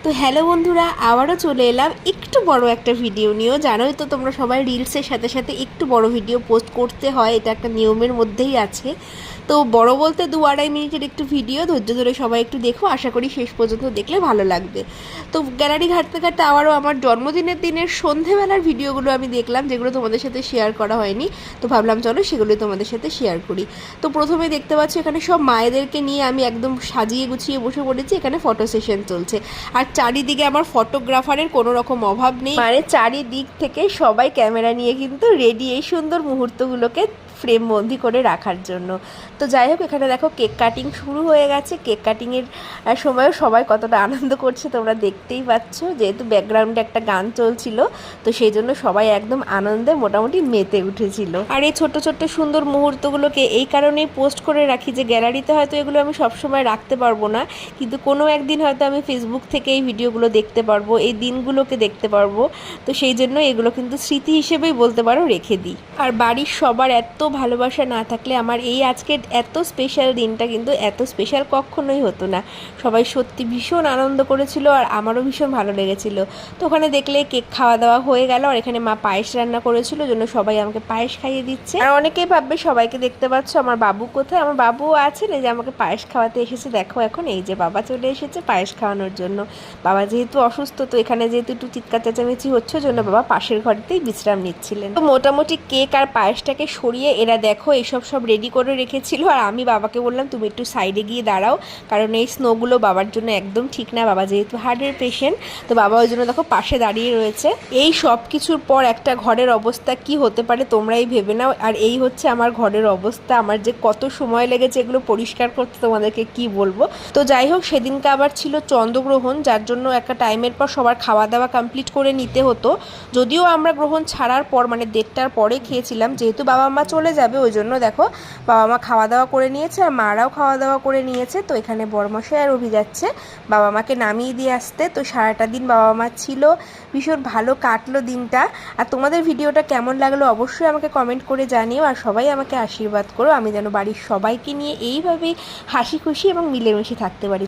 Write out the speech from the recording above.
তো হ্যালো বন্ধুরা, আবারও চলে এলাম একটু বড় একটা ভিডিও নিয়েও। জানোই তো তোমরা সবাই রিলসের সাথে সাথে একটু বড় ভিডিও পোস্ট করতে হয়, এটা একটা নিয়মের মধ্যেই আছে। তো বড় বলতে 2-2.5 মিনিটের একটু ভিডিও, ধৈর্য ধরে সবাই একটু দেখো, আশা করি শেষ পর্যন্ত দেখলে ভালো লাগবে। তো গ্যালারি ঘাঁটতে ঘাঁটতে আবারও আমার জন্মদিনের দিনের সন্ধেবেলার ভিডিওগুলো আমি দেখলাম, যেগুলো তোমাদের সাথে শেয়ার করা হয়নি। তো ভাবলাম চলো সেগুলোই তোমাদের সাথে শেয়ার করি। তো প্রথমে দেখতে পাচ্ছি এখানে সব মায়েদেরকে নিয়ে আমি একদম সাজিয়ে গুছিয়ে বসে পড়েছি, এখানে ফটো সেশন চলছে। আর চারিদিকে আমার ফটোগ্রাফারের কোনো রকম অভাব নেই, মানে চারিদিক থেকে সবাই ক্যামেরা নিয়ে কিন্তু রেডি এই সুন্দর মুহূর্তগুলোকে ফ্রেম বন্দি করে রাখার জন্য। তো যাই হোক, এখানে দেখো কেক কাটিং শুরু হয়ে গেছে। কেক কাটিংয়ের সময়ও সবাই কতটা আনন্দ করছে তোমরা দেখতেই পাচ্ছ, যেহেতু ব্যাকগ্রাউন্ডে একটা গান চলছিল, তো সেই জন্য সবাই একদম আনন্দে মোটামুটি মেতে উঠেছিল। আর এই ছোট্ট ছোট্ট সুন্দর মুহূর্তগুলোকে এই কারণেই পোস্ট করে রাখি যে গ্যালারিতে হয়তো এগুলো আমি সবসময় রাখতে পারবো না, কিন্তু কোনো একদিন হয়তো আমি ফেসবুক থেকে এই ভিডিওগুলো দেখতে পারবো, এই দিনগুলোকে দেখতে পারবো। তো সেই জন্য এগুলো কিন্তু স্মৃতি হিসেবেই বলতে পারো রেখে দিই। আর বাড়ির সবার এত ভালোবাসা না থাকলে আমার এই আজকের এত স্পেশাল দিনটা কিন্তু এত স্পেশাল কখনোই হতো না। সবাই সত্যি ভীষণ আনন্দ করেছিল আর আমারও ভীষণ ভালো লেগেছিল। তো ওখানে দেখলে কেক খাওয়া দাওয়া হয়ে গেল, আর এখানে মা পায়েস রান্না করেছিল, জন্য সবাই আমাকে পায়েস খাইয়ে দিচ্ছে। আর অনেকেই ভাববে সবাইকে দেখতে পাচ্ছ, আমার বাবু কোথায়? আমার বাবুও আছে না, যে আমাকে পায়েস খাওয়াতে এসেছে। দেখো এখন এই যে বাবা চলে এসেছে পায়েস খাওয়ানোর জন্য। বাবা যেহেতু অসুস্থ, তো এখানে যেহেতু একটু চিৎকার চেঁচামেচি হচ্ছে, জন্য বাবা পাশের ঘরেতেই বিশ্রাম নিচ্ছিলেন। তো মোটামুটি কেক আর পায়েসটাকে সরিয়ে এরা দেখো এইসব সব রেডি করে রেখেছিল। আর আমি বাবাকে বললাম তুমি একটু সাইডে গিয়ে দাঁড়াও, কারণ এই স্নোগুলো বাবার জন্য একদম ঠিক না। বাবা যেহেতু হার্টের পেশেন্ট, তো বাবা ওই জন্য দেখো পাশে দাঁড়িয়ে রয়েছে। এই সব কিছুর পর একটা ঘরের অবস্থা কি হতে পারে তোমরাই ভেবে নাও। আর এই হচ্ছে আমার ঘরের অবস্থা। আমার যে কত সময় লেগেছে এগুলো পরিষ্কার করতে তোমাদেরকে কি বলবো। তো যাই হোক, সেদিনকে আবার ছিল চন্দ্রগ্রহণ, যার জন্য একটা টাইমের পর সবার খাওয়া দাওয়া কমপ্লিট করে নিতে হতো। যদিও আমরা গ্রহণ ছাড়ার পর মানে 1:30টার পরে খেয়েছিলাম, যেহেতু বাবা মা চলে যাবে ওই জন্য দেখো বাবা মা খাওয়া দাওয়া করে নিয়েছে আর মারাও খাওয়া দাওয়া করে নিয়েছে। তো এখানে বরমশাই আর অভি যাচ্ছে বাবা মাকে নামিয়ে দিয়ে আসতে। তো সারাটা দিন বাবা মা ছিল, ভীষণ ভালো কাটলো দিনটা। আর তোমাদের ভিডিওটা কেমন লাগলো অবশ্যই আমাকে কমেন্ট করে জানিও, আর সবাই আমাকে আশীর্বাদ করো আমি যেন বাড়ির সবাইকে নিয়ে এইভাবেই হাসি খুশি এবং মিলেমিশে থাকতে পারি।